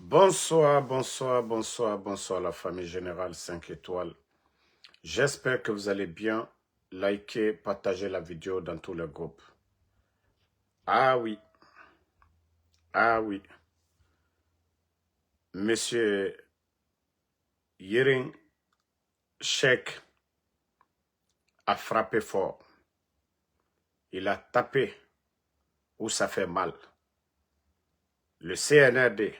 Bonsoir, bonsoir, bonsoir, bonsoir la famille générale 5 étoiles. J'espère que vous allez bien. Likez, partagez la vidéo dans tous les groupes. Ah oui, ah oui. Monsieur Yering Sheikh a frappé fort. Il a tapé où ça fait mal. Le CNRD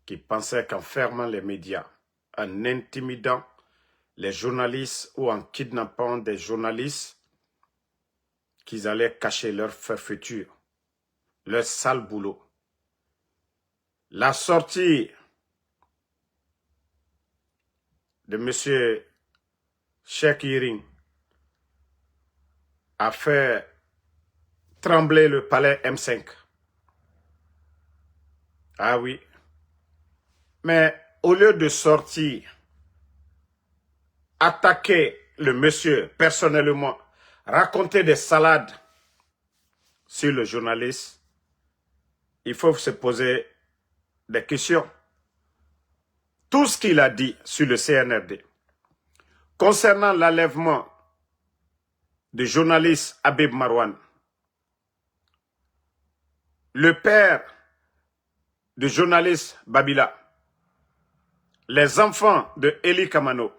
qui pensait qu'en fermant les médias, en intimidant les journalistes ou en kidnappant des journalistes, qu'ils allaient cacher leur fait futur, leur sale boulot. La sortie de M. Cheikh Yering a fait trembler le palais M5. Ah oui. Mais au lieu de sortir, attaquer le monsieur personnellement, raconter des salades sur le journaliste, il faut se poser des questions. Tout ce qu'il a dit sur le CNRD concernant l'enlèvement du journaliste Habib Marwan, le père du journaliste Babila, les enfants de Eli Kamano,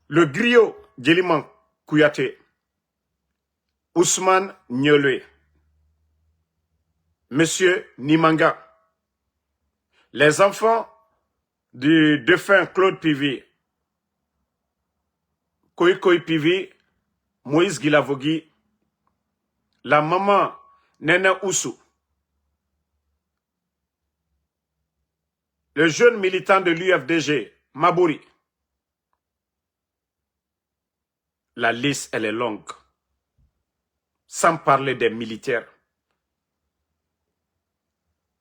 le griot Djeliman Kouyaté, Ousmane Nyolé, Monsieur Nimanga, les enfants du défunt Claude Pivi, Koikoy Pivi, Moïse Guilavogui, la maman Nene Oussou, le jeune militant de l'UFDG, Mabouri. La liste, elle est longue. Sans parler des militaires.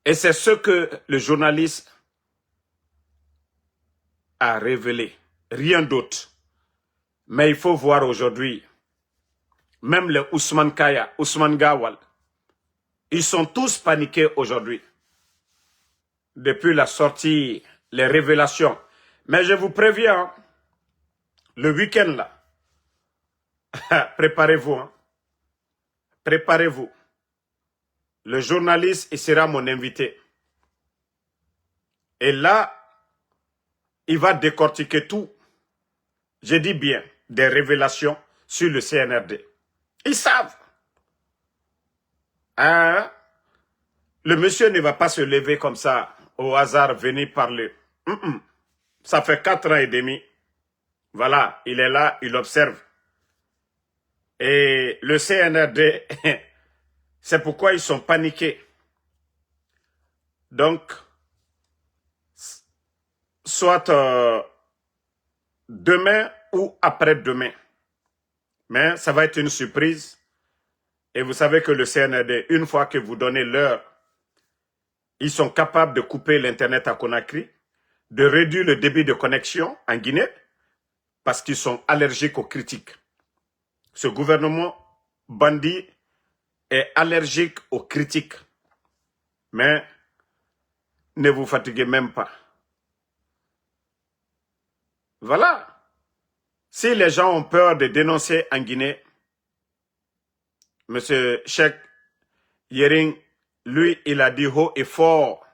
Et c'est ce que le journaliste a révélé. Rien d'autre. Mais il faut voir aujourd'hui, même les Ousmane Kaya, Ousmane Gawal, ils sont tous paniqués aujourd'hui. Depuis la sortie, les révélations. Mais je vous préviens, le week-end là, préparez-vous. Hein. Préparez-vous. Le journaliste, il sera mon invité. Et là, il va décortiquer tout. Je dis bien, des révélations sur le CNRD. Ils savent. Hein? Le monsieur ne va pas se lever comme ça, au hasard, venir parler. Ça fait 4 ans et demi. Voilà, il est là, il observe. Et le CNRD, c'est pourquoi ils sont paniqués. Donc, soit demain ou après-demain. Mais ça va être une surprise. Et vous savez que le CNRD, une fois que vous donnez l'heure, ils sont capables de couper l'Internet à Conakry, de réduire le débit de connexion en Guinée, parce qu'ils sont allergiques aux critiques. Ce gouvernement bandit est allergique aux critiques. Mais ne vous fatiguez même pas. Voilà. Si les gens ont peur de dénoncer en Guinée, M. Cheikh Yering, lui, il a dit haut et fort,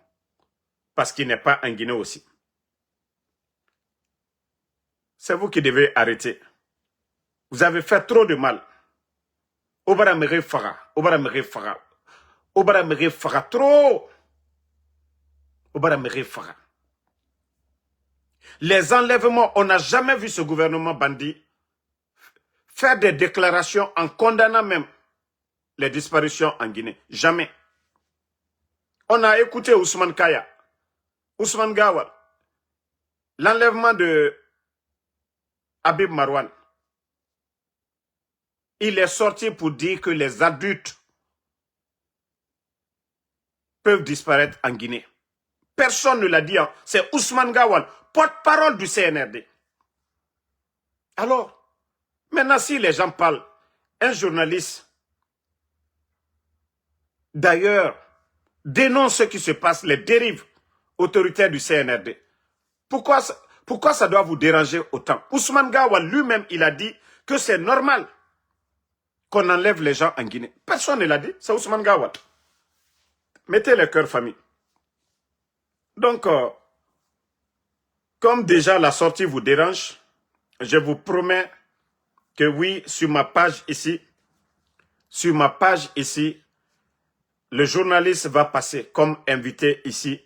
parce qu'il n'est pas en Guinée aussi. C'est vous qui devez arrêter. Vous avez fait trop de mal. Obara Mere Fara, Obara Mere Fara, Obara Mere Fara, trop. Obara Mere Fara. Les enlèvements, on n'a jamais vu ce gouvernement bandit faire des déclarations en condamnant même les disparitions en Guinée. Jamais. On a écouté Ousmane Kaya, Ousmane Gawal, l'enlèvement de Habib Marwan. Il est sorti pour dire que les adultes peuvent disparaître en Guinée. Personne ne l'a dit. Hein. C'est Ousmane Gawal, porte-parole du CNRD. Alors, maintenant si les gens parlent, un journaliste, d'ailleurs, dénonce ce qui se passe, les dérives autoritaires du CNRD. Pourquoi ça doit vous déranger autant? Ousmane Gawal lui-même, il a dit que c'est normal qu'on enlève les gens en Guinée. Personne ne l'a dit, c'est Ousmane Gawal. Mettez le cœur famille. Donc, comme déjà la sortie vous dérange, je vous promets que oui, sur ma page ici, le journaliste va passer comme invité ici.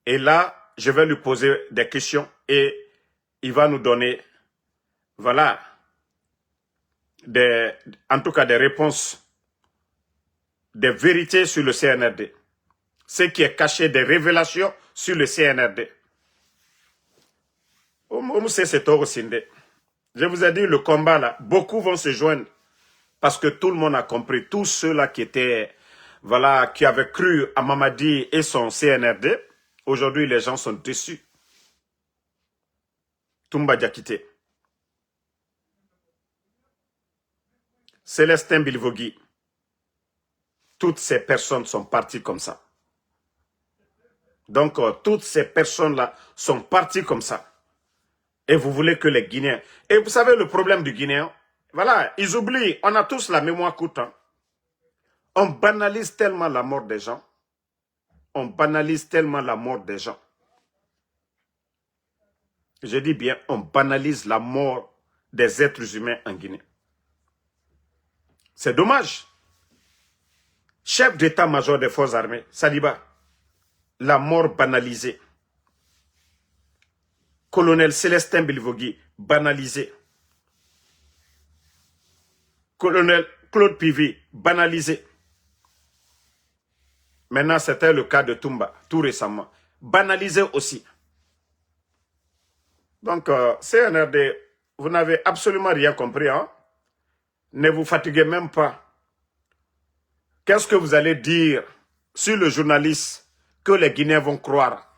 Et là, je vais lui poser des questions et il va nous donner, voilà, en tout cas des réponses, des vérités sur le CNRD. Ce qui est caché, des révélations sur le CNRD. Je vous ai dit, le combat là, beaucoup vont se joindre parce que tout le monde a compris. Tous ceux-là qui étaient, voilà, qui avaient cru à Mamadi et son CNRD, aujourd'hui les gens sont déçus. Toumba Diakité. Célestin Bilvogui. Toutes ces personnes sont parties comme ça. Donc, toutes ces personnes-là sont parties comme ça. Et vous voulez que les Guinéens... Et vous savez le problème du Guinéen? Voilà, ils oublient, on a tous la mémoire courte. Hein. On banalise tellement la mort des gens. On banalise tellement la mort des gens. Je dis bien, on banalise la mort des êtres humains en Guinée. C'est dommage. Chef d'état-major des forces armées, Saliba, la mort banalisée. Colonel Célestin Bilvogui, banalisé. Colonel Claude Pivy, banalisé. Maintenant, c'était le cas de Toumba, tout récemment. Banalisé aussi. Donc, CNRD, vous n'avez absolument rien compris. Hein? Ne vous fatiguez même pas. Qu'est-ce que vous allez dire sur le journaliste que les Guinéens vont croire?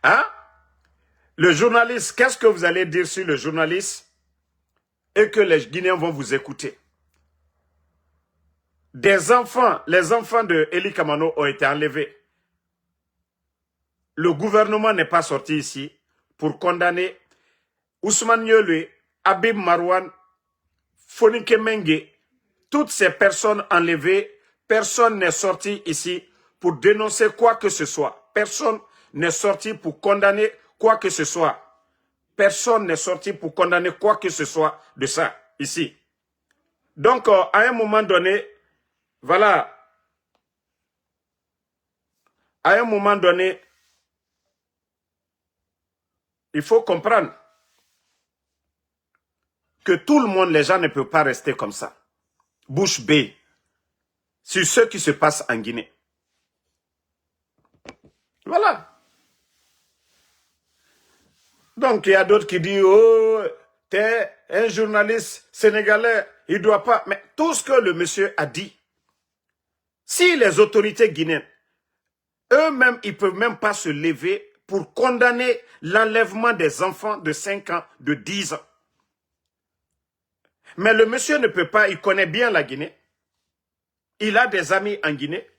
Hein? Le journaliste, qu'est-ce que vous allez dire sur le journaliste et que les Guinéens vont vous écouter? Des enfants, les enfants de Eli Kamano ont été enlevés. Le gouvernement n'est pas sorti ici pour condamner Ousmane Yolwe, Habib Marouane, Fonike Mengue, toutes ces personnes enlevées. Personne n'est sorti ici pour dénoncer quoi que ce soit. Personne n'est sorti pour condamner quoi que ce soit. Personne n'est sorti pour condamner quoi que ce soit de ça, ici. Donc, à un moment donné, voilà, à un moment donné, il faut comprendre que tout le monde, les gens ne peuvent pas rester comme ça. Bouche bée sur ce qui se passe en Guinée. Voilà. Donc, il y a d'autres qui disent, oh, t'es un journaliste sénégalais, il ne doit pas... Mais tout ce que le monsieur a dit, si les autorités guinéennes, eux-mêmes, ils ne peuvent même pas se lever pour condamner l'enlèvement des enfants de 5 ans, de 10 ans. Mais le monsieur ne peut pas, il connaît bien la Guinée. Il a des amis en Guinée.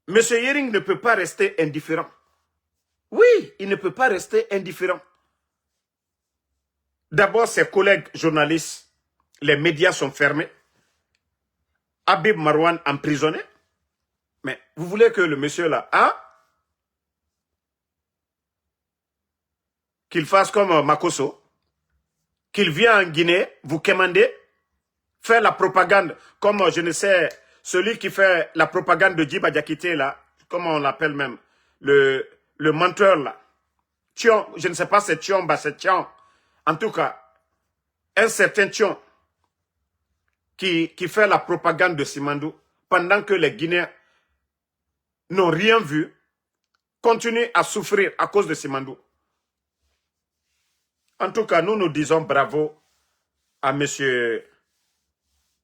Monsieur Yering ne peut pas rester indifférent. Oui, il ne peut pas rester indifférent. D'abord, ses collègues journalistes, les médias sont fermés. Habib Marouane emprisonné. Mais vous voulez que le monsieur là, hein, qu'il fasse comme Makosso, qu'il vienne en Guinée, vous commander, faire la propagande, comme je ne sais, celui qui fait la propagande de Djiba Diakité là, comment on l'appelle même, le menteur là, Thion, je ne sais pas c'est Thion, bah c'est Thion, en tout cas, un certain Thion, qui fait la propagande de Simandou, pendant que les Guinéens n'ont rien vu, continuent à souffrir à cause de Simandou. En tout cas, nous disons bravo à M.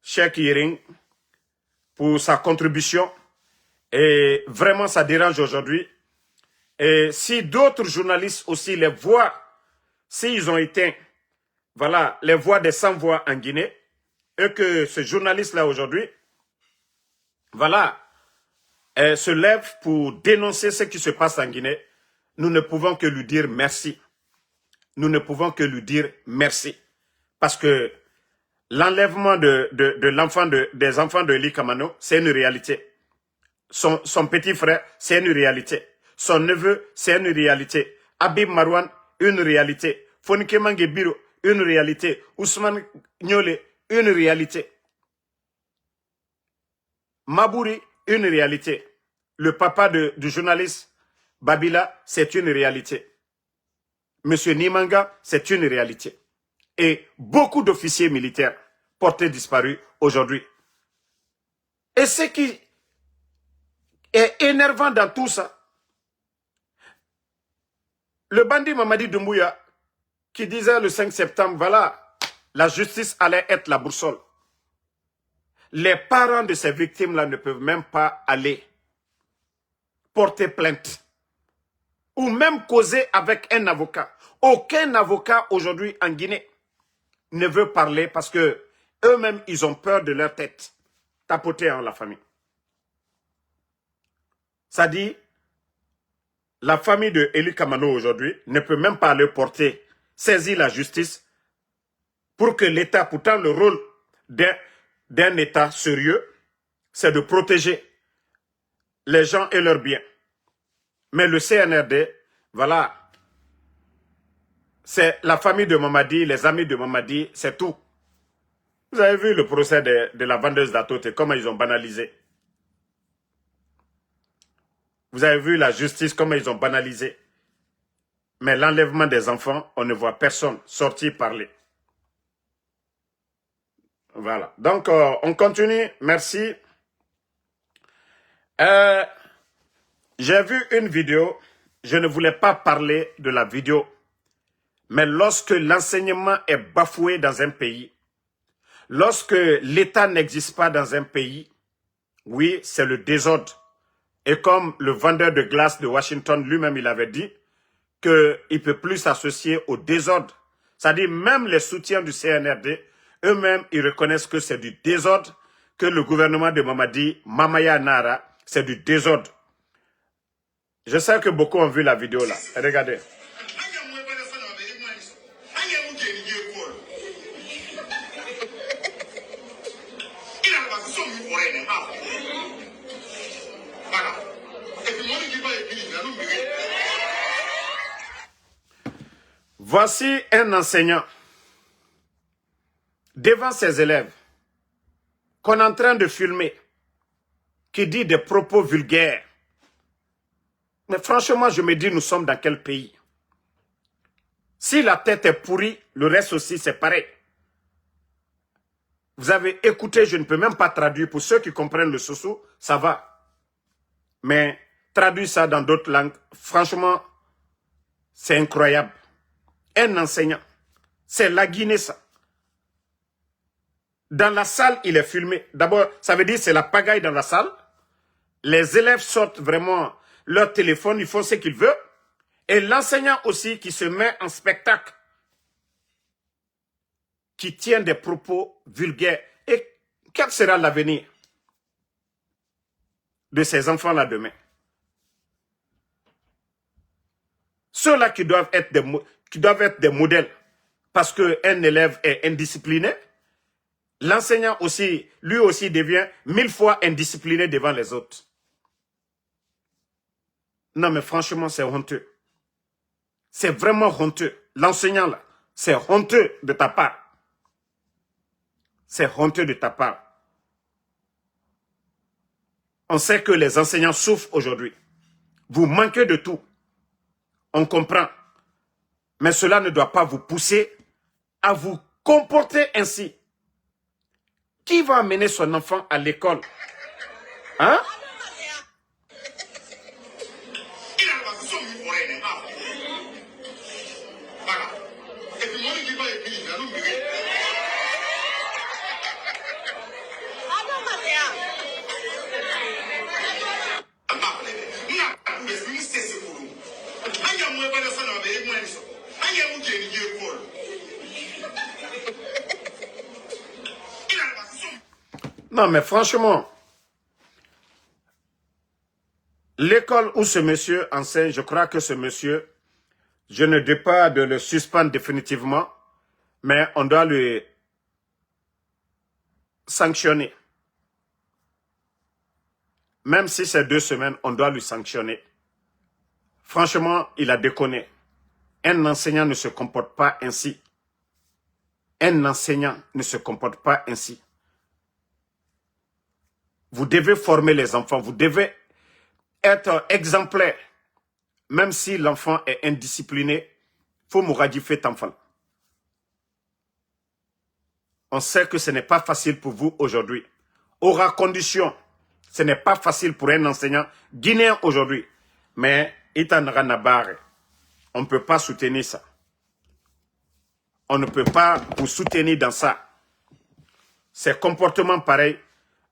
Cheikh Yering pour sa contribution. Et vraiment, ça dérange aujourd'hui. Et si d'autres journalistes aussi les voient, s'ils ont éteint, voilà, les voix des sans-voix en Guinée, et que ce journaliste-là aujourd'hui, voilà, se lève pour dénoncer ce qui se passe en Guinée, nous ne pouvons que lui dire merci. Nous ne pouvons que lui dire merci. Parce que l'enlèvement des enfants de Eli Kamano, c'est une réalité. Son petit frère, c'est une réalité. Son neveu, c'est une réalité. Habib Marwan, une réalité. Fonike Mangebiro, une réalité. Ousmane Nyole, une réalité. Mabouri, une réalité. Le papa du journaliste Babila, c'est une réalité. Monsieur Nimanga, c'est une réalité. Et beaucoup d'officiers militaires portés disparus aujourd'hui. Et ce qui est énervant dans tout ça, le bandit Mamadi Doumbouya, qui disait le 5 septembre, voilà, la justice allait être la boussole. Les parents de ces victimes-là ne peuvent même pas aller porter plainte ou même causer avec un avocat. Aucun avocat aujourd'hui en Guinée ne veut parler parce que eux-mêmes, ils ont peur de leur tête. Tapoter en la famille. Ça dit, la famille de Eli Kamano aujourd'hui ne peut même pas aller porter, saisir la justice pour que l'État, pourtant le rôle d'un État sérieux, c'est de protéger les gens et leurs biens. Mais le CNRD, voilà, c'est la famille de Mamadi, les amis de Mamadi, c'est tout. Vous avez vu le procès de la vendeuse d'Atote, comment ils ont banalisé. Vous avez vu la justice, comment ils ont banalisé. Mais l'enlèvement des enfants, on ne voit personne sortir parler. Voilà. Donc, on continue. Merci. J'ai vu une vidéo. Je ne voulais pas parler de la vidéo. Mais lorsque l'enseignement est bafoué dans un pays, lorsque l'État n'existe pas dans un pays, oui, c'est le désordre. Et comme le vendeur de glace de Washington lui-même, il avait dit qu'il ne peut plus s'associer au désordre. C'est-à-dire même les soutiens du CNRD, eux-mêmes, ils reconnaissent que c'est du désordre, que le gouvernement de Mamadi, Mamaya Nara, c'est du désordre. Je sais que beaucoup ont vu la vidéo là. Regardez. Voici un enseignant devant ses élèves qu'on est en train de filmer, qui dit des propos vulgaires. Mais franchement, je me dis, nous sommes dans quel pays? Si la tête est pourrie, le reste aussi, c'est pareil. Vous avez écouté, je ne peux même pas traduire. Pour ceux qui comprennent le sousou, ça va. Mais traduire ça dans d'autres langues, franchement, c'est incroyable. Un enseignant, c'est la Guinée, ça. Dans la salle, il est filmé. D'abord, ça veut dire c'est la pagaille dans la salle. Les élèves sortent vraiment leur téléphone, ils font ce qu'ils veulent. Et l'enseignant aussi qui se met en spectacle, qui tient des propos vulgaires. Et quel sera l'avenir de ces enfants-là demain? Ceux-là qui doivent être des modèles parce qu'un élève est indiscipliné, l'enseignant aussi, lui aussi devient 1000 fois indiscipliné devant les autres. Non mais franchement c'est honteux. C'est vraiment honteux. L'enseignant là, c'est honteux de ta part. C'est honteux de ta part. On sait que les enseignants souffrent aujourd'hui. Vous manquez de tout. On comprend. Mais cela ne doit pas vous pousser à vous comporter ainsi. Qui va amener son enfant à l'école? Hein? Non, mais franchement, L'école où ce monsieur enseigne, je crois que ce monsieur, je ne dis pas de le suspendre définitivement, mais on doit lui sanctionner. Même si c'est 2 semaines, on doit lui sanctionner. Franchement, il a déconné. Un enseignant ne se comporte pas ainsi. Un enseignant ne se comporte pas ainsi. Vous devez former les enfants, vous devez être exemplaire. Même si l'enfant est indiscipliné, il faut mouradifier cet enfant. On sait que ce n'est pas facile pour vous aujourd'hui. Aura condition, ce n'est pas facile pour un enseignant guinéen aujourd'hui. Mais Itanara Nabare, on ne peut pas soutenir ça. On ne peut pas vous soutenir dans ça. Ces comportements pareils,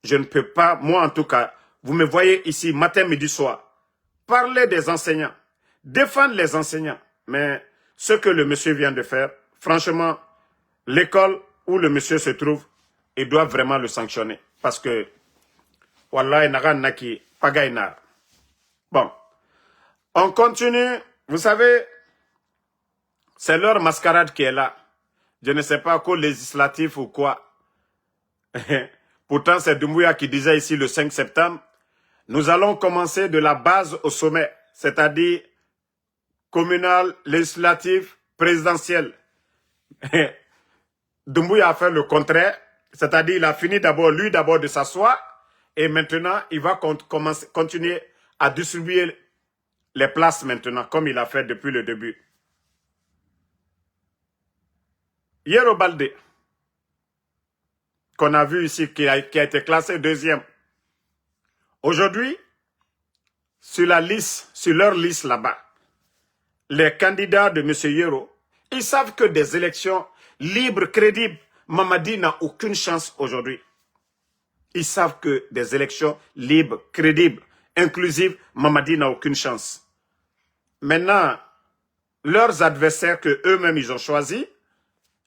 je ne peux pas, moi en tout cas, vous me voyez ici matin, midi, soir, parler des enseignants, défendre les enseignants. Mais ce que le monsieur vient de faire, franchement, l'école où le monsieur se trouve, il doit vraiment le sanctionner. Parce que, Wallah, naki, pagaïnar. Bon, on continue. Vous savez, c'est leur mascarade qui est là. Je ne sais pas quoi législatif ou quoi. Pourtant, c'est Doumbouya qui disait ici le 5 septembre, nous allons commencer de la base au sommet, c'est-à-dire communal, législatif, présidentiel. Doumbouya a fait le contraire, c'est-à-dire il a fini d'abord, lui d'abord de s'asseoir, et maintenant il va continuer à distribuer les places maintenant, comme il a fait depuis le début. Yero Baldé, qu'on a vu ici, qui a été classé 2e. Aujourd'hui, sur la liste, sur leur liste là-bas, les candidats de M. Yero, ils savent que des élections libres, crédibles, Mamadi n'a aucune chance aujourd'hui. Ils savent que des élections libres, crédibles, inclusives, Mamadi n'a aucune chance. Maintenant, leurs adversaires que eux-mêmes ils ont choisis,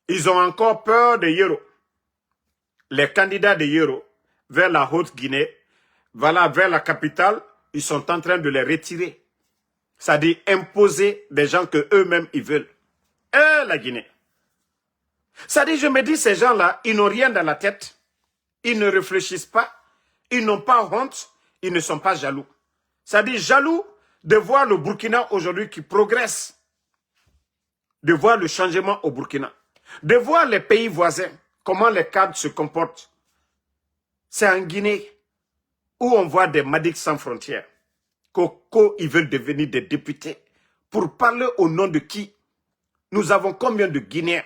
ils ont encore peur de Yero. Les candidats de Yero vers la Haute-Guinée, voilà, vers la capitale, ils sont en train de les retirer. C'est-à-dire imposer des gens que eux-mêmes ils veulent. La Guinée. C'est-à-dire, je me dis, ces gens-là, ils n'ont rien dans la tête. Ils ne réfléchissent pas. Ils n'ont pas honte. Ils ne sont pas jaloux. C'est-à-dire, jaloux de voir le Burkina aujourd'hui qui progresse. De voir le changement au Burkina. De voir les pays voisins, comment les cadres se comportent. C'est en Guinée où on voit des Madiques sans frontières. Ils veulent devenir des députés. Pour parler au nom de qui? Nous avons combien de Guinéens,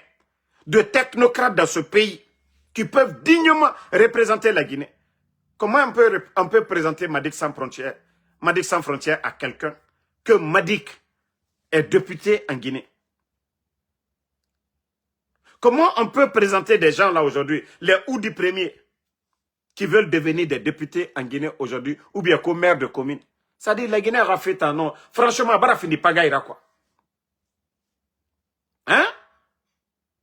de technocrates dans ce pays qui peuvent dignement représenter la Guinée? Comment on peut présenter Madic sans frontières, Madic sans frontières à quelqu'un que Madic est député en Guinée? Comment on peut présenter des gens là aujourd'hui, les Oudi premiers, qui veulent devenir des députés en Guinée aujourd'hui, ou bien comme maire de commune? C'est-à-dire, la Guinée a fait un nom. Franchement, bara fini pagaïra quoi. Hein?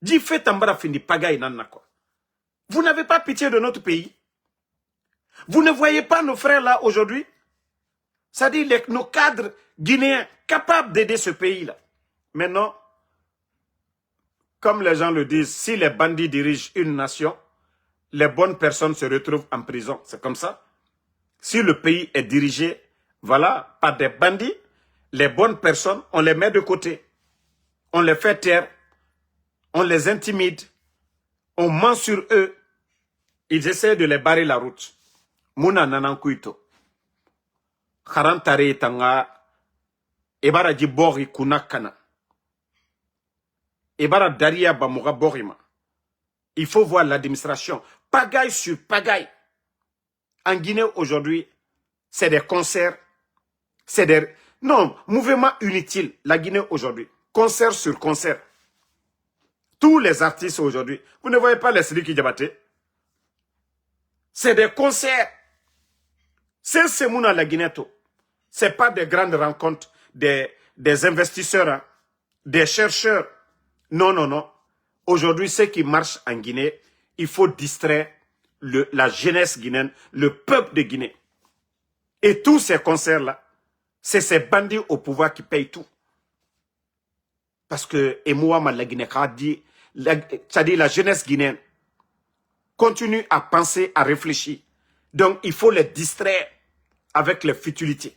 Dit fait en bara fini pagaïra quoi. Vous n'avez pas pitié de notre pays? Vous ne voyez pas nos frères là aujourd'hui? C'est-à-dire nos cadres guinéens capables d'aider ce pays-là. Maintenant, comme les gens le disent, si les bandits dirigent une nation, les bonnes personnes se retrouvent en prison. C'est comme ça. Si le pays est dirigé, voilà, par des bandits, les bonnes personnes, on les met de côté. On les fait taire. On les intimide. On ment sur eux. Ils essaient de les barrer la route. Muna nanankuito. Kharantare tanga. Ebara jibori kunakana. Ebara daria bamuga borima. Il faut voir l'administration. Pagaille sur pagaille. En Guinée aujourd'hui, c'est des concerts. C'est des... Non, mouvement inutile. La Guinée aujourd'hui. Concert sur concert. Tous les artistes aujourd'hui. Vous ne voyez pas les Sidiki Diabaté? C'est des concerts. C'est ce monde à la Guinée. Ce n'est pas des grandes rencontres des investisseurs, hein, des chercheurs. Non, non, non. Aujourd'hui, ce qui marche en Guinée, il faut distraire la jeunesse guinéenne, le peuple de Guinée. Et tous ces concerts-là, C'est ces bandits au pouvoir qui payent tout. Parce que, et moi, la Guinée a dit, c'est-à-dire la jeunesse guinéenne, continue à penser, à réfléchir. Donc, il faut les distraire avec les futilités.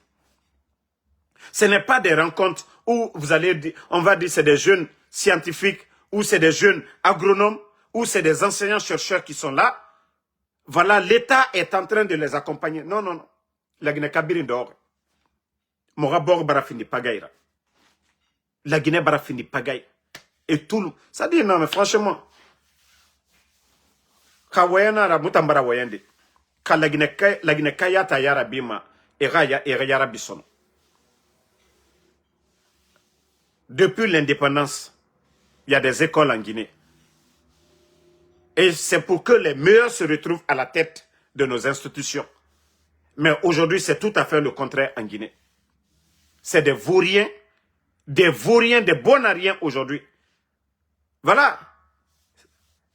Ce n'est pas des rencontres où vous allez dire, on va dire c'est des jeunes scientifiques, ou c'est des jeunes agronomes, ou c'est des enseignants-chercheurs qui sont là. Voilà, l'État est en train de les accompagner. Non, non, non. La Guinée Kabiri dehors. Mora bor barafini pagaïra. La Guinée barafini pagaï. Et tout le... Ça dit, non, mais franchement, Kawayana Ramutambara Wayende. Ka la Guinée Kayata Yara Bima, Eraya Yara Bisson. Depuis l'indépendance, il y a des écoles en Guinée. Et c'est pour que les meilleurs se retrouvent à la tête de nos institutions. Mais aujourd'hui, c'est tout à fait le contraire en Guinée. C'est des vauriens, des bonariens aujourd'hui. Voilà.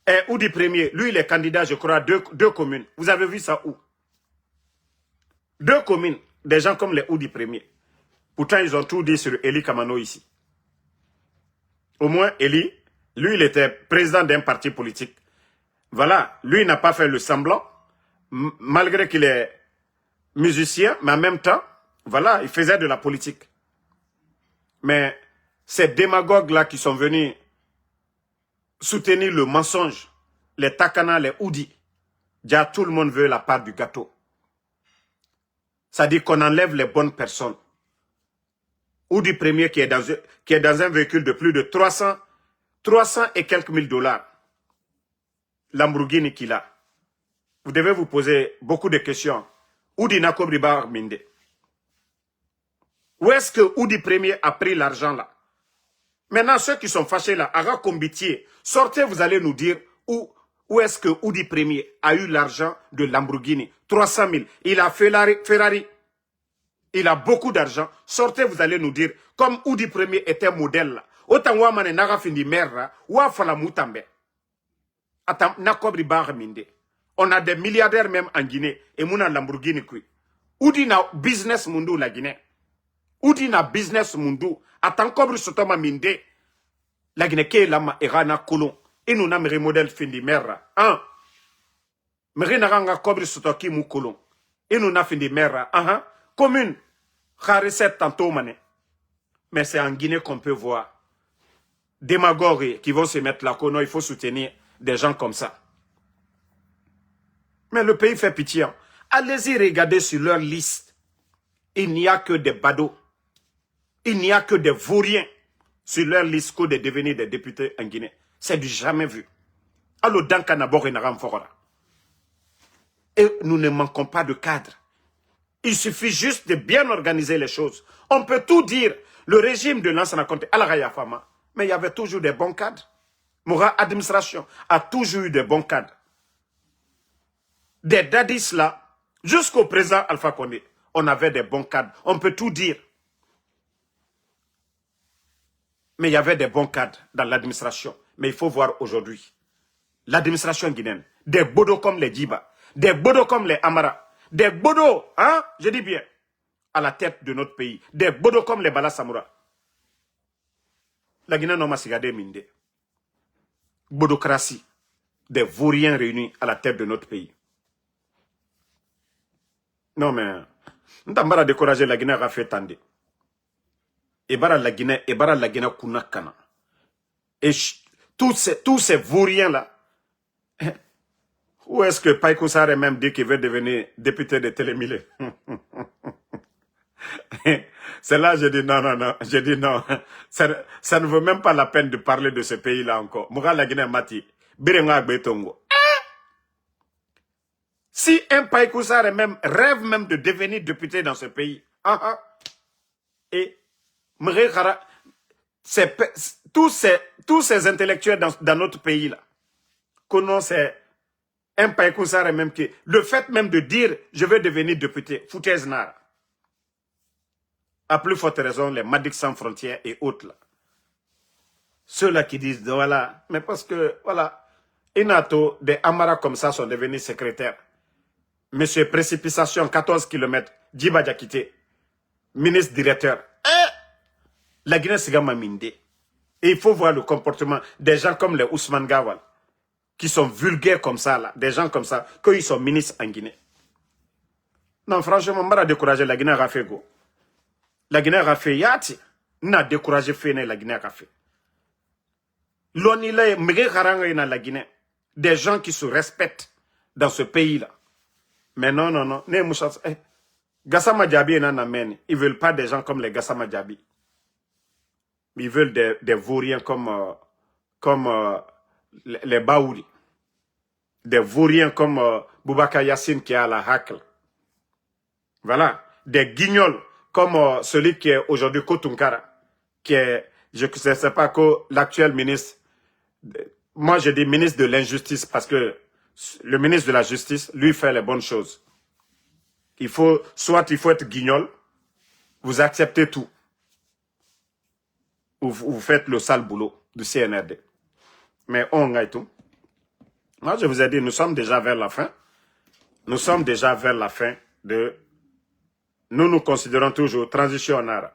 Et Oudi Premier, lui, il est candidat, je crois, à deux communes. Vous avez vu ça où? 2 communes, des gens comme les Oudi Premier. Pourtant, ils ont tout dit sur Eli Kamano ici. Au moins, Eli, lui, il était président d'un parti politique. Voilà, lui, il n'a pas fait le semblant, malgré qu'il est musicien, mais en même temps, voilà, il faisait de la politique. Mais ces démagogues-là qui sont venus soutenir le mensonge, les Takana, les Oudi, déjà tout le monde veut la part du gâteau. Ça dit qu'on enlève les bonnes personnes. Oudi Premier qui est dans un véhicule de plus de 300 et quelques mille dollars. Lamborghini qu'il a. Vous devez vous poser beaucoup de questions. Oudi Nakobribar Minde. Où est-ce que Oudi Premier a pris l'argent là? Maintenant, ceux qui sont fâchés là, Ara Combitier, sortez, vous allez nous dire où est-ce que Oudi Premier a eu l'argent de Lamborghini? 300 000. Il a Ferrari. Il a beaucoup d'argent. Sortez, vous allez nous dire, comme Oudi Premier était modèle là. Autant Wamane Nara Findi Merra, Wafala Moutambe. Attends, Nakobri Bar Minde. On a des milliardaires même en Guinée. Et Mouna Lamborghini kui. Oudi na business mundu la Guinée. Oudi na business mundu. Attends, Kobri Sotoma Minde. La Guinée ke lama erana kolon. Et nous n'avons modèle Findi Merra. Hein? Mais n'a Kobri Sotoki mou kolon. Et nous n'avons Findi Merra. Hein? Commune. Recette tantôt mané. Mais c'est en Guinée qu'on peut voir démagogues qui vont se mettre là. Il faut soutenir des gens comme ça. Mais le pays fait pitié. Allez-y regarder sur leur liste. Il n'y a que des badauds. Il n'y a que des vauriens sur leur liste de devenir des députés en Guinée. C'est du jamais vu. Alors, dans Kanabor et Naram Fora. Et nous ne manquons pas de cadres. Il suffit juste de bien organiser les choses. On peut tout dire. Le régime de l'ancien Conté, Alaraya Fama, mais il y avait toujours des bons cadres. Moura administration a toujours eu des bons cadres. Des dadis là, jusqu'au président Alpha Condé, on avait des bons cadres. On peut tout dire. Mais il y avait des bons cadres dans l'administration. Mais il faut voir aujourd'hui. L'administration guinéenne, des bodos comme les Djiba, des bodos comme les Amara, des bodos, hein, je dis bien, à la tête de notre pays, des bodos comme les Bala Samoura. La Guinée n'a pas sigardé minde. Bodocratie, des vauriens réunis à la tête de notre pays. Non mais, nous n'avons découragé la Guinée à faire tendre. Et bara la Guinée kunakana. Et tous ces vauriens là, où est-ce que Païko Sarr même dit qu'il veut devenir député de Télémilé? C'est là je dis non, je dis non. Ça ne vaut même pas la peine de parler de ce pays-là encore. Moura la Guinée Mati, Birenga Betongo. Si un Païko Sarr même rêve même de devenir député dans ce pays, et tous ces intellectuels dans notre pays là, qu'on c'est un Païko Sarr même qui, le fait même de dire je veux devenir député, foutaise nara. À plus forte raison, les Madic sans frontières et autres là. Ceux-là qui disent voilà, mais parce que voilà, Inato, des Amara comme ça sont devenus secrétaires. Monsieur Précipitation, 14 km, Djiba Diakité. ministre directeur. La Guinée, c'est Gamaminde. Et il faut voir le comportement des gens comme les Ousmane Gawal, qui sont vulgaires comme ça, là, des gens comme ça, quand ils sont ministres en Guinée. Non, franchement, on m'a découragé la Guinée a fait go. La Guinée a fait yati. N'a découragé fait la Guinée a fait. L'onile, la Guinée. Des gens qui se respectent dans ce pays-là. Mais non, non, non. Gassama Diaby et Nanamen, ils ne veulent pas des gens comme les Gassama Diaby. Ils veulent des vauriens comme les Baouri. Des vauriens comme Boubacar Yassine qui est à la Hacle. Voilà. Des guignols comme celui qui est aujourd'hui Kotunkara, qui est, je ne sais pas, l'actuel ministre. Moi, je dis ministre de l'injustice parce que le ministre de la justice, lui, fait les bonnes choses. Soit il faut être guignol, vous acceptez tout. Ou vous faites le sale boulot du CNRD. Mais on gagne tout. Moi, je vous ai dit, nous sommes déjà vers la fin. Nous sommes déjà vers la fin de... Nous considérons toujours transition en art.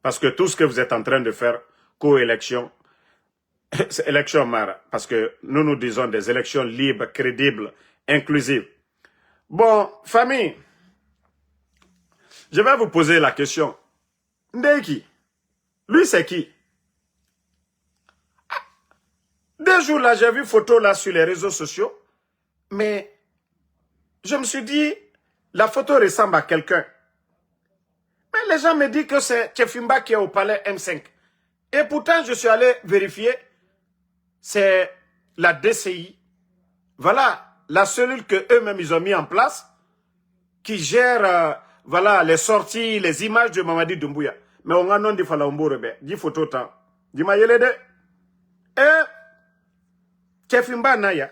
Parce que tout ce que vous êtes en train de faire, co-élection, c'est élection Mara. Parce que nous disons des élections libres, crédibles, inclusives. Bon, famille, je vais vous poser la question. Ndeki, lui c'est qui? Des jours là, j'ai vu photo là sur les réseaux sociaux, mais je me suis dit, la photo ressemble à quelqu'un. Mais les gens me disent que c'est Tchefimba qui est au palais M5. Et pourtant, je suis allé vérifier, c'est la DCI. Voilà, la cellule que eux-mêmes ils ont mis en place, qui gère, voilà, les sorties, les images de Mamadi Doumbouya. Mais on a non dit Falaumbo Rebe, dit photo temps. Dit Mayelede. Et Tchefimba Naya,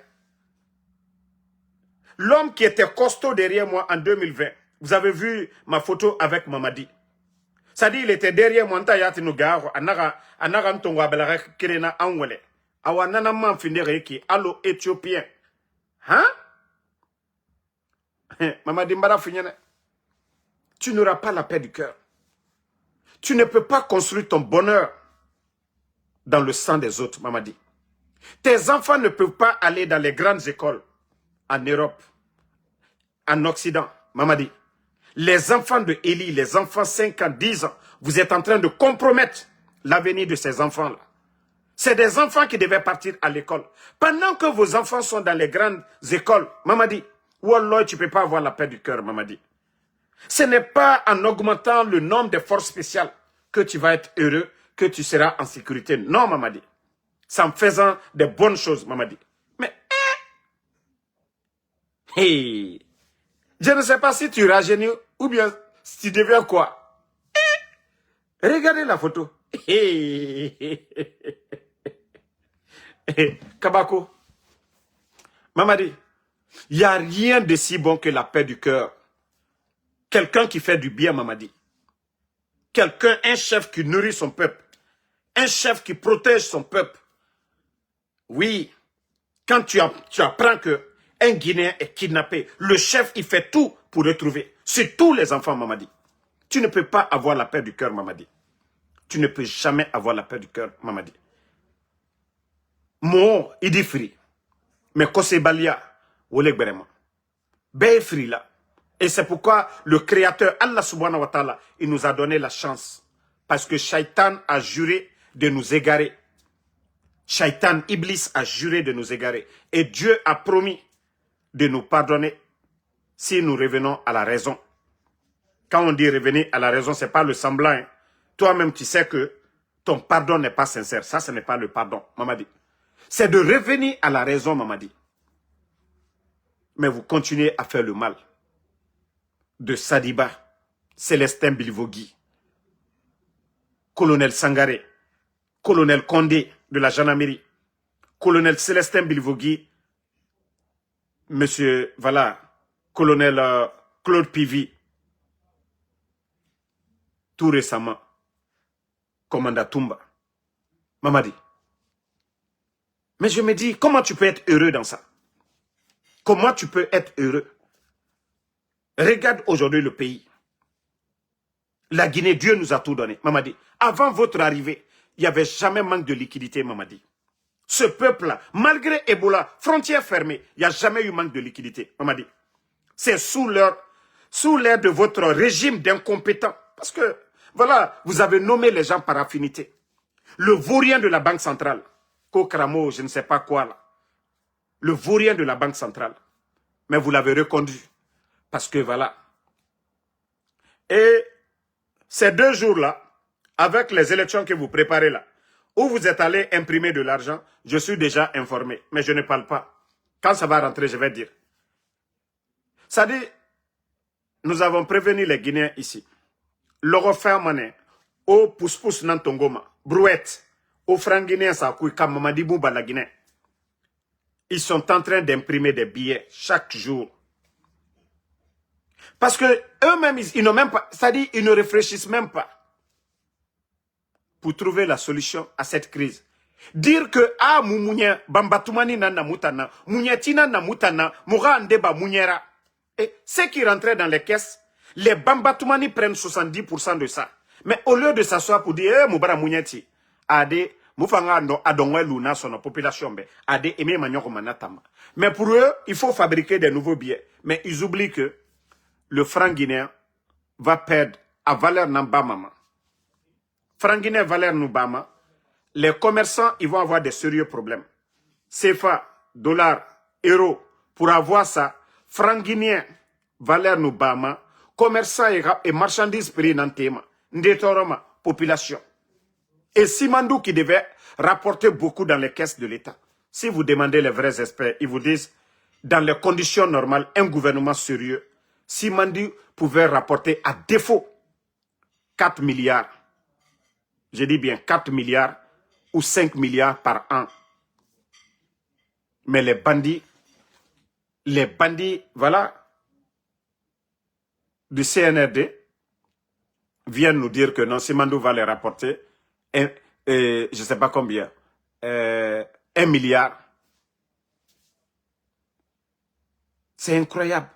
l'homme qui était costaud derrière moi en 2020, vous avez vu ma photo avec Mamadi. Ça dit, il était derrière moi, Anaga Ntongo Abelara Kirena Anwele. Awanana man finire qui, allo éthiopien. Hein? Mamadi Mbara Finyane. Tu n'auras pas la paix du cœur. Tu ne peux pas construire ton bonheur dans le sang des autres, Mamadi. Tes enfants ne peuvent pas aller dans les grandes écoles en Europe, en Occident, Mamadi. Les enfants de Élie, les enfants 5 ans, 10 ans, vous êtes en train de compromettre l'avenir de ces enfants-là. C'est des enfants qui devaient partir à l'école. Pendant que vos enfants sont dans les grandes écoles, Mamadi, Wallah, tu ne peux pas avoir la paix du cœur, Mamadi. Ce n'est pas en augmentant le nombre de forces spéciales que tu vas être heureux, que tu seras en sécurité. Non, Mamadi. C'est en faisant des bonnes choses, Mamadi. Mais, hey, je ne sais pas si tu rajeunis ou bien si tu deviens quoi. Regardez la photo. Kabako. Mamadi, il n'y a rien de si bon que la paix du cœur. Quelqu'un qui fait du bien, Mamadi. Quelqu'un, un chef qui nourrit son peuple. Un chef qui protège son peuple. Oui, quand tu apprends que un Guinéen est kidnappé, le chef, il fait tout pour retrouver. C'est tous les enfants, Mamadi. Tu ne peux pas avoir la paix du cœur, Mamadi. Tu ne peux jamais avoir la paix du cœur, Mamadi. Mo, il dit free. Mais Kose Balia, Wolek Berema. Ben free là. Et c'est pourquoi le Créateur, Allah subhanahu wa ta'ala, il nous a donné la chance. Parce que Shaitan a juré de nous égarer. Shaitan, Iblis a juré de nous égarer. Et Dieu a promis de nous pardonner si nous revenons à la raison. Quand on dit revenir à la raison, ce n'est pas le semblant. Hein. Toi-même, tu sais que ton pardon n'est pas sincère. Ça, ce n'est pas le pardon, Mamadi. C'est de revenir à la raison, Mamadi. Mais vous continuez à faire le mal. De Sadiba, Célestin Bilvogui, colonel Sangaré, colonel Condé de la gendarmerie, colonel Célestin Bilvogui, monsieur, voilà, colonel Claude Pivi, tout récemment, commandant Toumba, Mamadi. Mais je me dis, comment tu peux être heureux dans ça? Comment tu peux être heureux? Regarde aujourd'hui le pays. La Guinée, Dieu nous a tout donné. Mamadi, avant votre arrivée, il n'y avait jamais manque de liquidité, Mamadi. Ce peuple-là, malgré Ebola, frontières fermées, il n'y a jamais eu manque de liquidité, Mamadi. C'est sous l'air de votre régime d'incompétents. Parce que, voilà, vous avez nommé les gens par affinité. Le vaurien de la Banque centrale, Kokramo, je ne sais pas quoi là. Le vaurien de la Banque centrale. Mais vous l'avez reconduit. Parce que voilà. Et ces 2 jours-là, avec les élections que vous préparez là, où vous êtes allé imprimer de l'argent, je suis déjà informé. Mais je ne parle pas. Quand ça va rentrer, je vais dire. Ça dit, nous avons prévenu les Guinéens ici. L'euro mané, au pousse-pousse nantongoma, brouette, au franc guinéen Sakoui, comme Mamadi Bouba la Guinée. Ils sont en train d'imprimer des billets chaque jour. Parce que eux-mêmes, ils n'ont même pas, c'est-à-dire, ils ne réfléchissent même pas pour trouver la solution à cette crise. Dire que, ah, moumounia, bambatumani nana moutana, mouniatina na moutana, moura andeba mouniera. Et ceux qui rentraient dans les caisses, les bambatumani prennent 70% de ça. Mais au lieu de s'asseoir pour dire, eh, moubara mouniati, ade, moufanga no adongwe luna son population, ade, eme manyoko manatama. Mais pour eux, il faut fabriquer des nouveaux billets. Mais ils oublient que le franc guinéen va perdre à valeur nambamama. Franc guinéen valeur nubama. Les commerçants, ils vont avoir des sérieux problèmes. CFA, dollar, euro, pour avoir ça, franc guinéen, valeur nubama, commerçants et marchandises prix nantema, ndetoroma, population. Et Simandou qui devait rapporter beaucoup dans les caisses de l'État. Si vous demandez les vrais experts, ils vous disent, dans les conditions normales, un gouvernement sérieux, Simandou pouvait rapporter à défaut 4 milliards. Je dis bien 4 milliards ou 5 milliards par an. Mais les bandits, voilà, du CNRD viennent nous dire que non, Simandou va les rapporter, je ne sais pas combien, 1 milliard. C'est incroyable.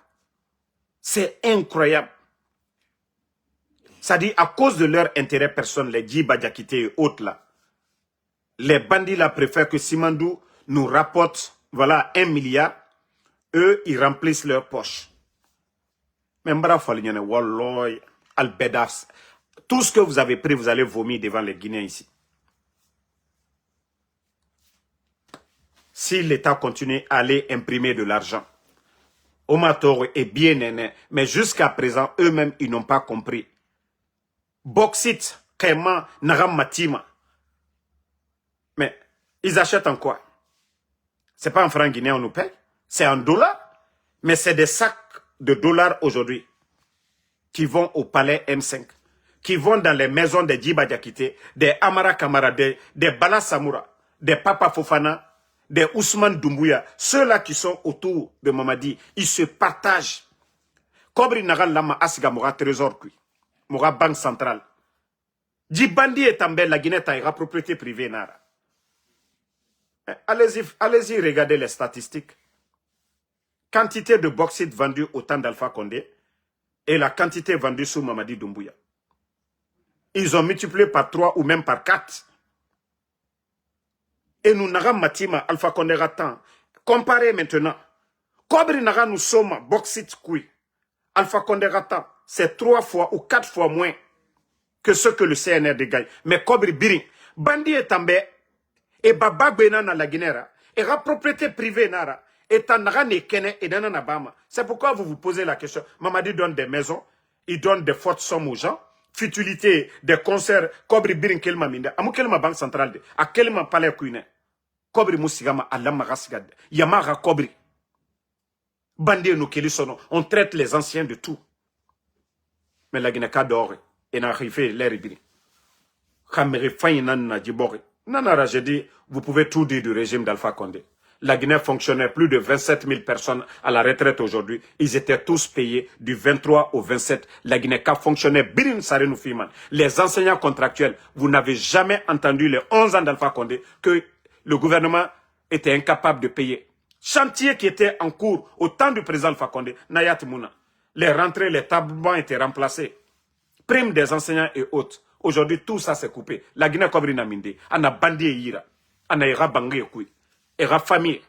C'est incroyable. Ça dit, à cause de leur intérêt personnel, les Djiba Diakité et autres là, les bandits là préfèrent que Simandou nous rapporte, voilà, 1 milliard. Eux, ils remplissent leurs poches. Mais Albedas, tout ce que vous avez pris, vous allez vomir devant les Guinéens ici. Si l'État continue à aller imprimer de l'argent, Omatoro est bien aîné, mais jusqu'à présent, eux-mêmes, ils n'ont pas compris. Bauxite, Kaima, Naram Matima. Mais ils achètent en quoi? C'est pas en francs guinéens on nous paye, c'est en dollars. Mais c'est des sacs de dollars aujourd'hui qui vont au palais M5, qui vont dans les maisons des Djiba Diakité, des Amara Kamara, des Bala Samoura, des Papa Fofana, des Ousmane Doumbouya, ceux-là qui sont autour de Mamadi, ils se partagent. Kobri Nagal Lama Asiga Moura Trésor Kui, Moura Banque Centrale. Djibandi est en belle, la Guinée taïra propriété privée Nara. Allez-y, regardez les statistiques. Quantité de bauxite vendue au temps d'Alpha Condé et la quantité vendue sous Mamadi Doumbouya. Ils ont multiplié par 3 ou même par 4. Et nous n'avons Matima, Alpha Condé Ratan. Comparez maintenant. Kobri Naga nous sommes bauxite kui. Alpha Condé Ratan, c'est 3 fois ou 4 fois moins que ce que le CNR gagne. Mais Kobri Biring, Bandi est en baie. Et Baba Benana la Guinée, et la propriété privée Nara, et Tanara ne Kene et Nana Bama. C'est pourquoi vous vous posez la question. Mamadi donne des maisons, il donne des fortes sommes aux gens, futilité, des concerts, Kobri Birin Kelma Minda, Amou Kelma Banque Centrale, à Kelma Palais Kouine, Kobri Moussigama, Alama Rasigad, Yamara Kobri. Bandé nous Kélissono, on traite les anciens de tout. Mais la Guinée dort, et n'a arrivé l'air ibiri. Kamere Fayinan Djibori. Nanara, j'ai dit, vous pouvez tout dire du régime d'Alpha Condé. La Guinée fonctionnait plus de 27 000 personnes à la retraite aujourd'hui. Ils étaient tous payés du 23 au 27. La Guinée fonctionnait. Birin Sarenou Fiman. Les enseignants contractuels, vous n'avez jamais entendu les 11 ans d'Alpha Condé que le gouvernement était incapable de payer. Chantier qui était en cours au temps du président Alpha Condé, Nayat Mouna. Les rentrées, les tablements étaient remplacés prime des enseignants et autres. Aujourd'hui, tout ça s'est coupé. La Guinée Kobri Naminde, on a bandé Ira, on a Ira Bangé Koui, Ira famille.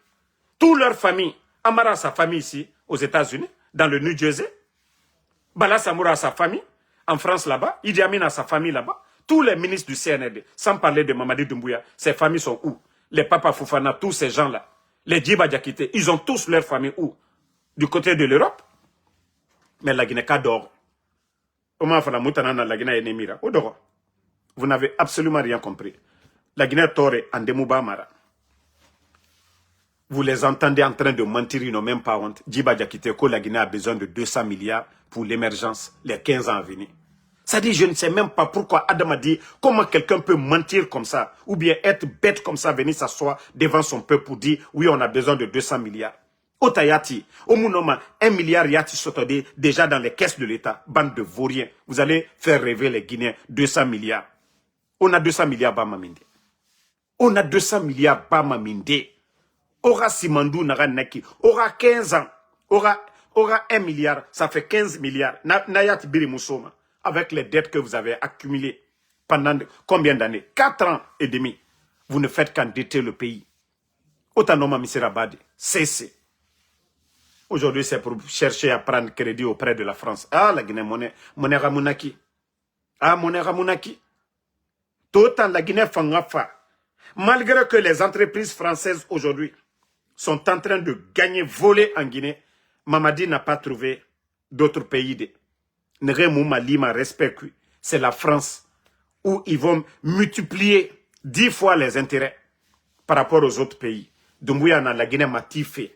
Toute leur famille, Amara a sa famille ici, aux États-Unis, dans le New Jersey. Bala Samoura a sa famille, en France là-bas. Idi Amin a sa famille là-bas. Tous les ministres du CNRD, sans parler de Mamadi Doumbouya, ces familles sont où? Les Papa Foufana, tous ces gens-là. Les Djiba Diakité, ils ont tous leur famille où? Du côté de l'Europe. Mais la Guinée dort. Vous n'avez absolument rien compris. La Guinée Torre en Demouba Mara. Vous les entendez en train de mentir, ils n'ont même pas honte. Djiba Diakité, que la Guinée a besoin de 200 milliards pour l'émergence, les 15 ans à venir. Ça dit, je ne sais même pas pourquoi Adam a dit comment quelqu'un peut mentir comme ça, ou bien être bête comme ça, venir s'asseoir devant son peuple pour dire, oui, on a besoin de 200 milliards. Otayati, Omunoma, 1 milliard yati sotodé déjà dans les caisses de l'État. Bande de vauriens. Vous allez faire rêver les Guinéens. 200 milliards. On a 200 milliards Bamaminde. On a 200 milliards Bamaminde. Aura Simandou Naranaki. Aura 15 ans. Aura 1 milliard. Ça fait 15 milliards. Nayat Biri Moussoma. Avec les dettes que vous avez accumulées pendant combien d'années? 4 ans et demi. Vous ne faites qu'endetter le pays. Otanoma Miserabadi. Cessez. Aujourd'hui, c'est pour chercher à prendre crédit auprès de la France. Ah, la Guinée, monnaie Ramounaki. Ah, monnaie Ramounaki. Tout en la Guinée Fangafa. Malgré que les entreprises françaises aujourd'hui sont en train de gagner, voler en Guinée, Mamadi n'a pas trouvé d'autres pays. C'est la France où ils vont multiplier 10 fois les intérêts par rapport aux autres pays. Doumbouya na la Guinée m'a fait.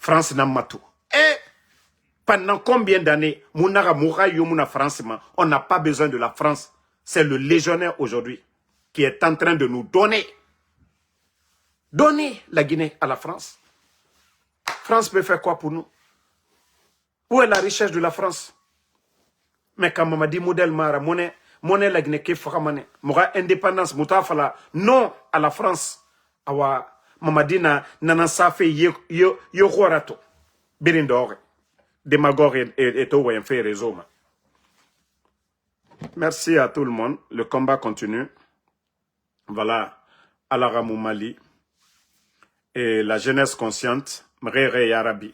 France n'a pas tout. Et pendant combien d'années, on n'a pas besoin de la France. C'est le légionnaire aujourd'hui qui est en train de nous donner la Guinée à la France. France peut faire quoi pour nous? Où est la richesse de la France? Mais quand on dit modèle Mara, monnaie la Guinée qui fait indépendance, non à la France. Awa Mamadina Nanasafe Yorato. Birindore. Démagogue et tout, un fait réseau. Merci à tout le monde. Le combat continue. Voilà. Alaramou Mali. Et la jeunesse consciente. Mrere Yarabi.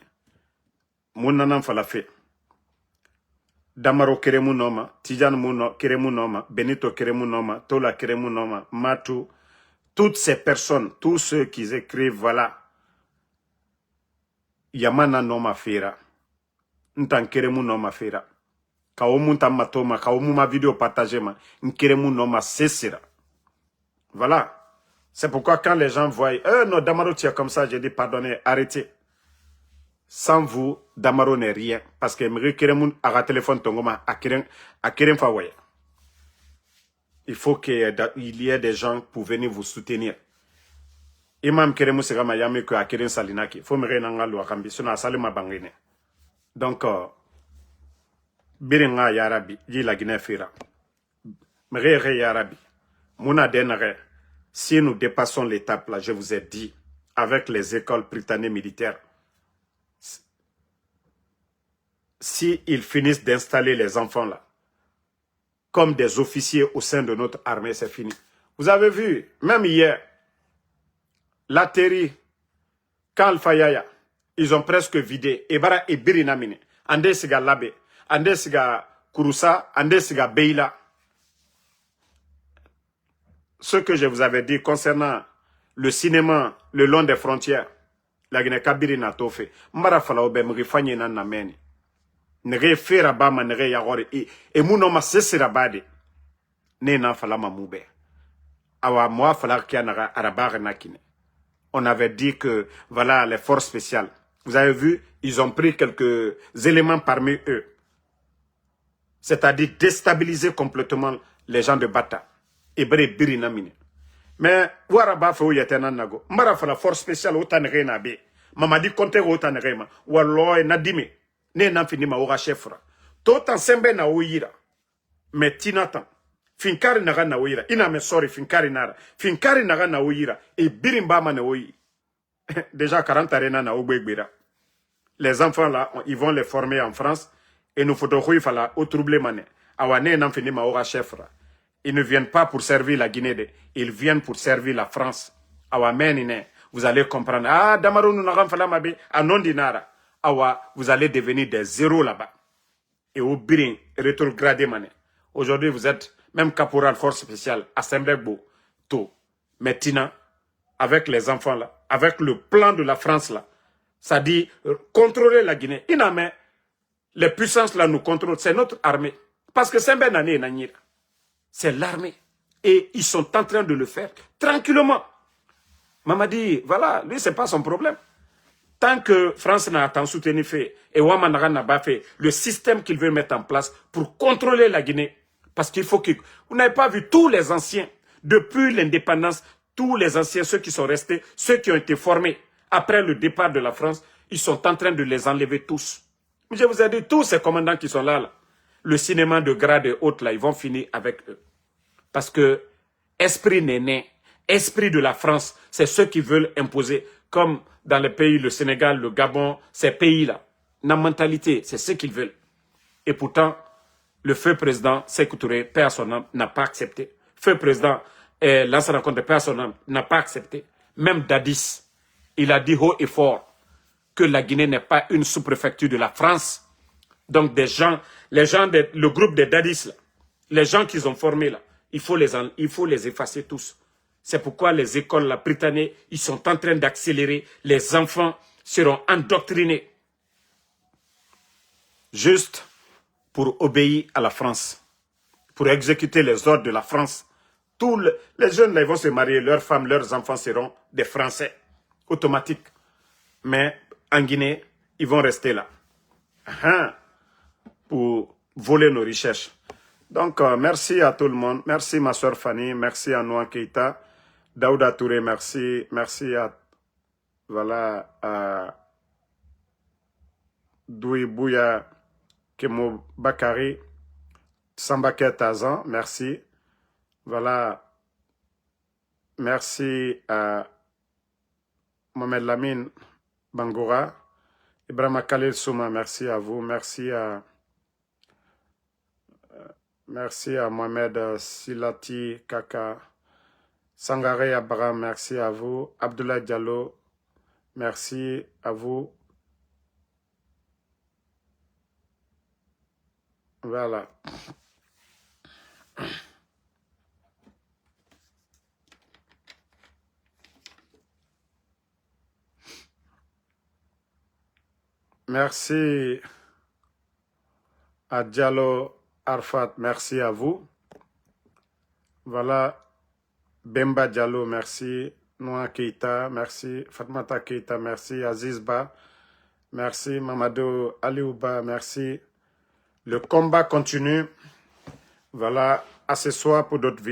Mounanam Falafé. Damaro Keremu Noma. Tijan Keremu Noma. Benito Keremu Noma. Tola Keremu Noma. Matou. Toutes ces personnes, tous ceux qui écrivent, voilà. Yamana Noma Fera. Ntan Keremu Noma Fera. Kaomu Tamatoma. Kaomu ma vidéo partagée. Nkeremu Noma Sesera. Voilà. C'est pourquoi quand les gens voient, non, Damaro, tu es comme ça, j'ai dit, pardonnez, arrêtez. Sans vous, Damaro n'est rien. Parce que Keremu a un téléphone tongoma à Kerem Fawaye. Il faut qu'il y ait des gens pour venir vous soutenir. Imam Keremu Segama Yami que à Kerem Salinaki. Faut me renanga lo akambi. Sona salima bangine. Donc, Biringa Yarabi, dit la Guinée Fira. Mrere Yarabi. Mouna denare. Si nous dépassons l'étape là, je vous ai dit, avec les écoles britanniques militaires, si ils finissent d'installer les enfants là, comme des officiers au sein de notre armée, c'est fini. Vous avez vu, même hier, l'atterri, quand Al-Fayaya, ils ont presque vidé, Ebara et Birinamine, Ande Siga Labe, Ande Siga Kouroussa, Ande Siga Beila. Ce que je vous avais dit concernant le cinéma le long des frontières, la Guinée-Kabiri n'a pas fait. Mbara Falaobe, Mrifanye nan nameni. Nere fera bama nere yagore et munoma sesira bade ne na fala mamoube awa moi fala kianara arabar nakine. On avait dit que voilà les forces spéciales, vous avez vu, ils ont pris quelques éléments parmi eux, c'est-à-dire déstabiliser complètement les gens de Bata et bre birinamine. Mais waraba fo yetena nago mbara fala force spéciale otanere na be mamadi konte otanere ma wallo nadime ne nan fini ma ora chefra. Tout en sembe na oira. Mais tinatan. Finkari naga na oira. Ina me sorry finkari nara. Finkari naga na oira. Et birimba ma na oira. Déjà 40 arena na ogbegbera. Les enfants là, ils vont les former en France. Et nous faut qu'il fallait au trouble mané. Awane n'en finit ma chef. Ils ne viennent pas pour servir la Guinée, ils viennent pour servir la France. Awamen, vous allez comprendre. Ah, Damaro nous n'avons pas la à non dinara. Awa, vous allez devenir des zéros là-bas. Et au birin, rétrogradé mané. Aujourd'hui, vous êtes même caporal force spéciale à Saint-Bergbo, tout. Maintenant, avec les enfants là, avec le plan de la France là, ça dit contrôler la Guinée. Iname, les puissances là nous contrôlent, c'est notre armée. Parce que Saint-Bernané, c'est l'armée. Et ils sont en train de le faire tranquillement. Mamadi, voilà, lui, c'est pas son problème. Tant que France n'a pas soutenu fait et Ouamanara n'a pas fait le système qu'il veut mettre en place pour contrôler la Guinée, parce qu'il faut que... Vous n'avez pas vu tous les anciens, depuis l'indépendance, tous les anciens, ceux qui sont restés, ceux qui ont été formés après le départ de la France, ils sont en train de les enlever tous. Je vous ai dit, tous ces commandants qui sont là, le cinéma de grade et autres, là, ils vont finir avec eux. Parce que esprit néné, esprit de la France, c'est ceux qui veulent imposer, comme dans les pays, le Sénégal, le Gabon, ces pays-là. La mentalité, c'est ce qu'ils veulent. Et pourtant, le feu président Sékou Touré, paix à son âme, n'a pas accepté. Feu président Lansana Conté, paix à son âme, n'a pas accepté. Même Dadis, il a dit haut et fort que la Guinée n'est pas une sous-préfecture de la France. Donc des gens, le groupe des Dadis, là, les gens qu'ils ont formés là, il faut les effacer tous. C'est pourquoi les écoles là, britanniques, ils sont en train d'accélérer. Les enfants seront endoctrinés. Juste pour obéir à la France. Pour exécuter les ordres de la France. Tous les jeunes là, ils vont se marier. Leurs femmes, leurs enfants seront des Français. Automatiques. Mais en Guinée, ils vont rester là. Pour voler nos richesses. Donc, merci à tout le monde. Merci ma soeur Fanny. Merci à Noa Keita. Daouda Touré, merci. Merci à... Voilà, à... Doui Bouya Kemo Bakari. Sambake Tazan, merci. Voilà. Merci à Mohamed Lamine Bangoura. Ibrahima Khalil Souma, merci à vous. Merci à Mohamed Silati Kaka. Sangare Abraham, merci à vous. Abdoulaye Diallo, merci à vous. Voilà. Merci à Diallo Arfat, merci à vous. Voilà. Bemba Diallo, merci. Noa Keita, merci. Fatmata Keita, merci. Azizba, merci. Mamadou Aliouba, merci. Le combat continue. Voilà. À ce soir pour d'autres vidéos.